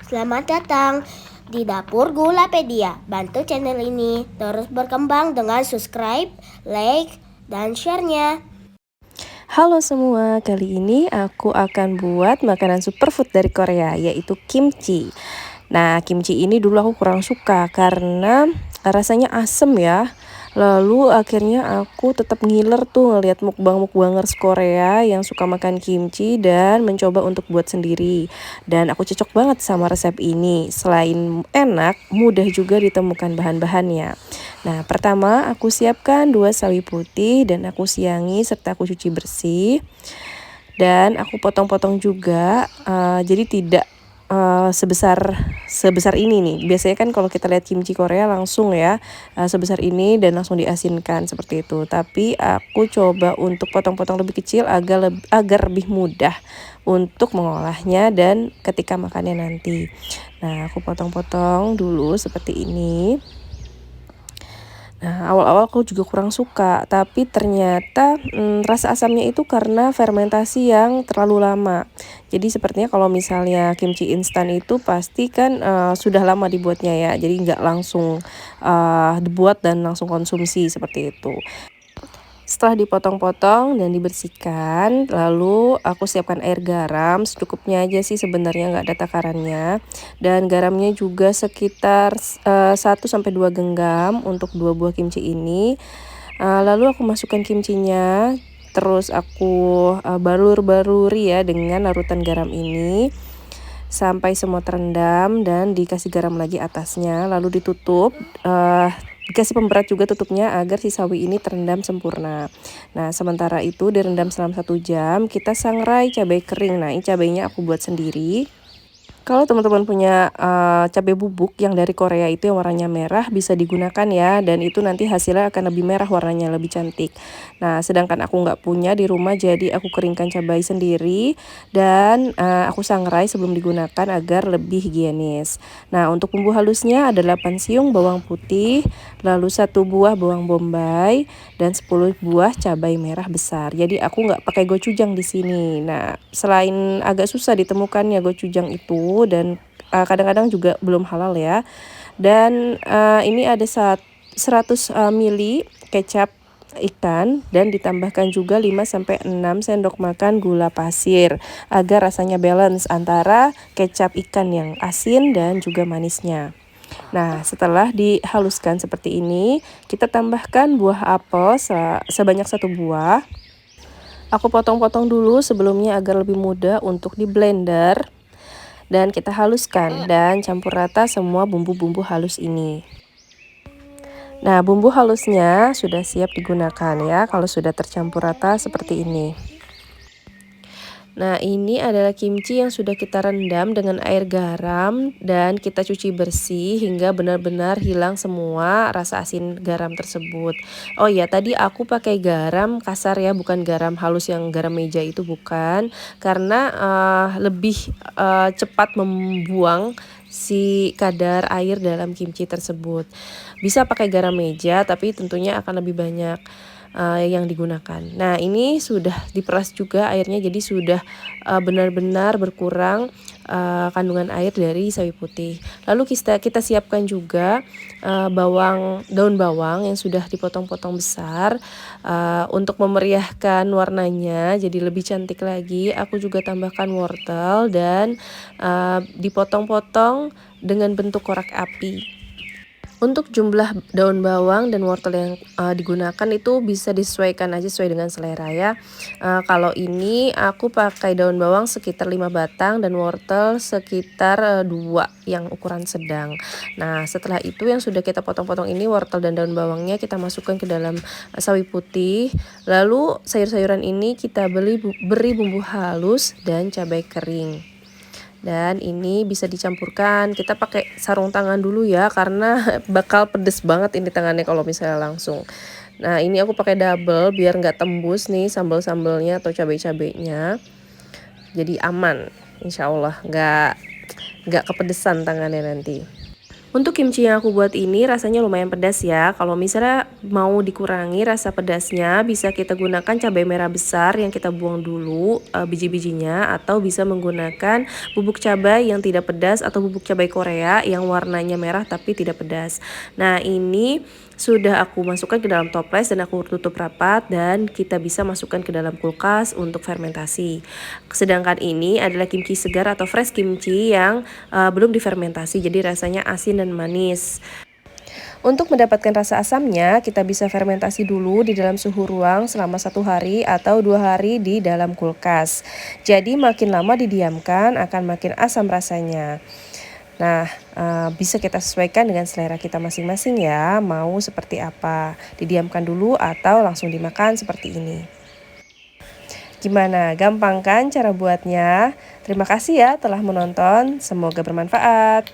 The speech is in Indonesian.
Selamat datang di Dapur Gulapedia. Bantu channel ini terus berkembang dengan subscribe, like, dan share-nya. Halo semua, kali ini aku akan buat makanan superfood dari Korea, yaitu kimchi. Nah, kimchi ini dulu aku kurang suka karena rasanya asem ya. Lalu akhirnya aku tetap ngiler tuh ngeliat mukbangers Korea yang suka makan kimchi dan mencoba untuk buat sendiri. Dan aku cocok banget sama resep ini. Selain enak, mudah juga ditemukan bahan-bahannya. Nah, pertama aku siapkan 2 sawi putih dan aku siangi serta aku cuci bersih. Dan aku potong-potong juga, jadi tidak sebesar ini nih. Biasanya kan kalau kita lihat kimchi Korea langsung ya sebesar ini dan langsung diasinkan seperti itu. Tapi aku coba untuk potong-potong lebih kecil agar lebih mudah untuk mengolahnya dan ketika makannya nanti. Nah, aku potong-potong dulu seperti ini. Nah, awal-awal aku juga kurang suka, tapi ternyata rasa asamnya itu karena fermentasi yang terlalu lama. Jadi sepertinya kalau misalnya kimchi instan itu pasti kan sudah lama dibuatnya ya, jadi nggak langsung dibuat dan langsung konsumsi seperti itu. Setelah dipotong-potong dan dibersihkan, lalu aku siapkan air garam, secukupnya aja sih sebenarnya nggak ada takarannya. Dan garamnya juga sekitar 1-2 genggam untuk 2 buah kimchi ini. Lalu aku masukkan kimchinya, terus aku balur-baluri ya dengan larutan garam ini sampai semua terendam dan dikasih garam lagi atasnya, lalu ditutup. Dikasih pemberat juga tutupnya agar si sawi ini terendam sempurna. Nah, sementara itu direndam selama 1 jam, kita sangrai cabai kering. Nah, ini cabainya aku buat sendiri. Kalau teman-teman punya cabai bubuk yang dari Korea itu yang warnanya merah bisa digunakan ya, dan itu nanti hasilnya akan lebih merah warnanya, lebih cantik. Nah, sedangkan aku nggak punya di rumah jadi aku keringkan cabai sendiri dan aku sangrai sebelum digunakan agar lebih higienis. Nah, untuk bumbu halusnya ada 8 siung bawang putih, lalu 1 buah bawang bombay dan 10 buah cabai merah besar. Jadi aku nggak pakai gochujang di sini. Nah, selain agak susah ditemukannya gochujang itu dan kadang-kadang juga belum halal ya. Dan ini ada 100 ml kecap ikan dan ditambahkan juga 5-6 sendok makan gula pasir agar rasanya balance antara kecap ikan yang asin dan juga manisnya. Nah, setelah dihaluskan seperti ini, kita tambahkan buah apel sebanyak 1 buah. Aku potong-potong dulu sebelumnya agar lebih mudah untuk di blender. Dan kita haluskan dan campur rata semua bumbu-bumbu halus ini. Nah, bumbu halusnya sudah siap digunakan ya kalau sudah tercampur rata seperti ini. Nah, ini adalah kimchi yang sudah kita rendam dengan air garam dan kita cuci bersih hingga benar-benar hilang semua rasa asin garam tersebut. Oh iya, tadi aku pakai garam kasar ya, bukan garam halus yang garam meja itu bukan, karena lebih cepat membuang si kadar air dalam kimchi tersebut. Bisa pakai garam meja tapi tentunya akan lebih banyak yang digunakan. Nah, ini sudah diperas juga airnya, jadi sudah benar-benar berkurang kandungan air dari sawi putih. Lalu kita siapkan juga daun bawang yang sudah dipotong-potong besar untuk memeriahkan warnanya jadi lebih cantik lagi. Aku juga tambahkan wortel dan dipotong-potong dengan bentuk korak api. Untuk jumlah daun bawang dan wortel yang digunakan itu bisa disesuaikan aja sesuai dengan selera ya. Kalau ini aku pakai daun bawang sekitar 5 batang dan wortel sekitar 2 yang ukuran sedang. Nah, setelah itu yang sudah kita potong-potong ini wortel dan daun bawangnya kita masukkan ke dalam sawi putih. Lalu sayur-sayuran ini kita beri bumbu halus dan cabai kering. Dan ini bisa dicampurkan, kita pakai sarung tangan dulu ya karena bakal pedes banget ini tangannya kalau misalnya langsung. Nah, ini aku pakai double biar nggak tembus nih sambal-sambalnya atau cabai-cabainya. Jadi aman, insya Allah nggak kepedesan tangannya nanti. Untuk kimchi yang aku buat ini rasanya lumayan pedas ya. Kalau misalnya mau dikurangi rasa pedasnya, bisa kita gunakan cabai merah besar yang kita buang dulu biji-bijinya, atau bisa menggunakan bubuk cabai yang tidak pedas atau bubuk cabai Korea yang warnanya merah tapi tidak pedas. Nah, ini sudah aku masukkan ke dalam toples dan aku tutup rapat dan kita bisa masukkan ke dalam kulkas untuk fermentasi. Sedangkan ini adalah kimchi segar atau fresh kimchi yang belum difermentasi, jadi rasanya asin dan manis. Untuk mendapatkan rasa asamnya, kita bisa fermentasi dulu di dalam suhu ruang selama 1 hari atau 2 hari di dalam kulkas. Jadi makin lama didiamkan akan makin asam rasanya. Nah, bisa kita sesuaikan dengan selera kita masing-masing ya, mau seperti apa. Didiamkan dulu atau langsung dimakan seperti ini. Gimana, gampang kan cara buatnya? Terima kasih ya telah menonton, semoga bermanfaat.